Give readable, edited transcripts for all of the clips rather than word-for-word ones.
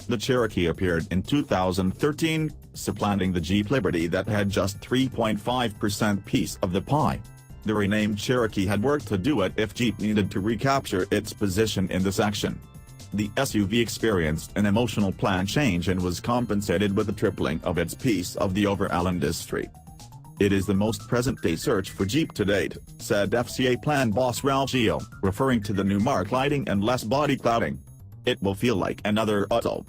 The Cherokee appeared in 2013, supplanting the Jeep Liberty that had just 3.5% piece of the pie. The renamed Cherokee had work to do it if Jeep needed to recapture its position in the section. The SUV experienced an emotional plan change and was compensated with a tripling of its piece of the overall industry. "It is the most present-day search for Jeep to date," said FCA plan boss Ralgio, referring to the new mark lighting and less body clouding. "It will feel like another auto."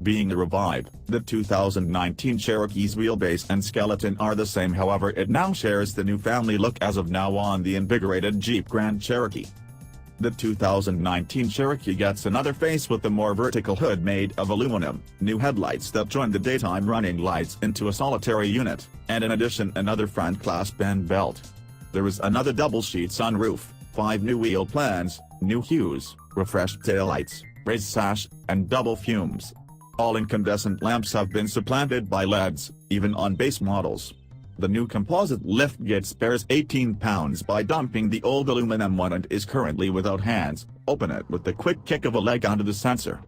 Being revived, the 2019 Cherokee's wheelbase and skeleton are the same, however it now shares the new family look as of now on the invigorated Jeep Grand Cherokee. The 2019 Cherokee gets another face with a more vertical hood made of aluminum, new headlights that join the daytime running lights into a solitary unit, and in addition another front clasp and belt. There is another double-sheet sunroof, 5 new wheel plans, new hues, refreshed taillights, raised sash, and double fumes. All incandescent lamps have been supplanted by LEDs, even on base models. The new composite liftgate spares 18 pounds by dumping the old aluminum one and is currently without hands. Open it with the quick kick of a leg onto the sensor.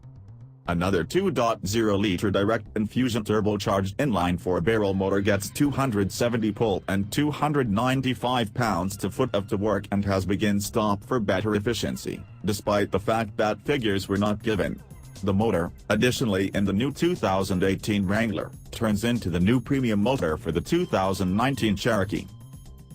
Another 2.0-liter direct infusion turbocharged inline 4-barrel motor gets 270 pull and 295 pounds-to-foot of torque and has begin-stop for better efficiency, despite the fact that figures were not given. The motor, additionally in the new 2018 Wrangler, turns into the new premium motor for the 2019 Cherokee.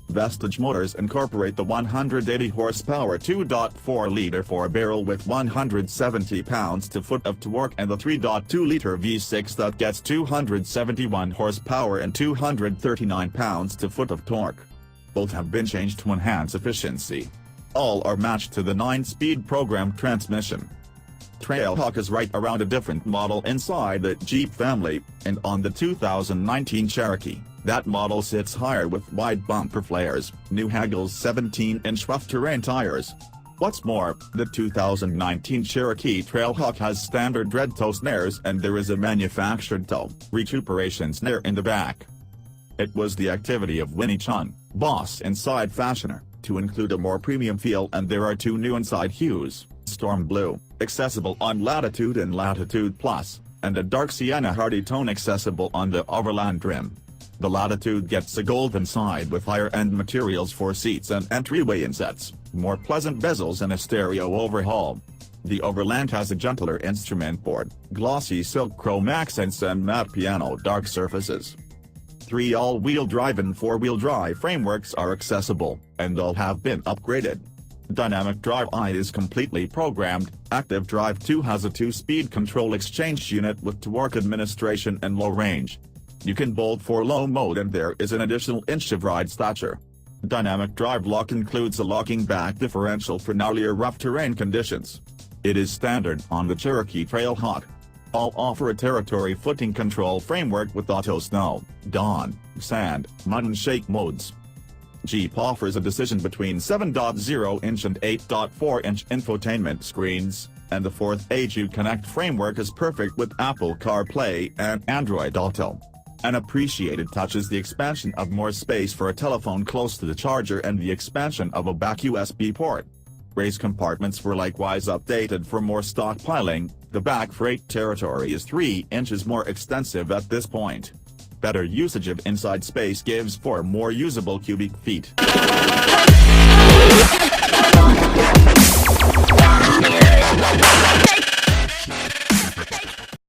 Vestige Motors incorporate the 180 horsepower 2.4-liter 4-barrel with 170 pounds-to-foot of torque and the 3.2-liter V6 that gets 271 horsepower and 239 pounds-to-foot of torque. Both have been changed to enhance efficiency. All are matched to the 9-speed program transmission. Trailhawk is right around a different model inside the Jeep family, and on the 2019 Cherokee, that model sits higher with wide bumper flares, new Hagel's 17-inch rough terrain tires. What's more, the 2019 Cherokee Trailhawk has standard red toe snares and there is a manufactured toe recuperation snare in the back. It was the activity of Winnie Chun, boss inside Fashioner, to include a more premium feel, and there are 2 new inside hues. Storm Blue, accessible on Latitude and Latitude Plus, and a dark sienna hardy tone accessible on the Overland trim. The Latitude gets a gold inside with higher-end materials for seats and entryway insets, more pleasant bezels and a stereo overhaul. The Overland has a gentler instrument board, glossy silk chrome accents and matte piano dark surfaces. 3 all-wheel drive and 4-wheel drive frameworks are accessible, and all have been upgraded. Dynamic Drive I is completely programmed. Active Drive 2 has a 2-speed control exchange unit with torque administration and low range. You can bolt for low mode and there is an additional inch of ride stature. Dynamic Drive Lock includes a locking back differential for gnarlier rough terrain conditions. It is standard on the Cherokee Trailhawk. All offer a territory footing control framework with auto snow, dawn, sand, mud and shake modes. Jeep offers a decision between 7.0-inch and 8.4-inch infotainment screens, and the 4th AG Connect framework is perfect with Apple CarPlay and Android Auto. An appreciated touch is the expansion of more space for a telephone close to the charger and the expansion of a back USB port. Raised compartments were likewise updated for more stockpiling. The back freight territory is 3 inches more extensive at this point. Better usage of inside space gives 4 more usable cubic feet.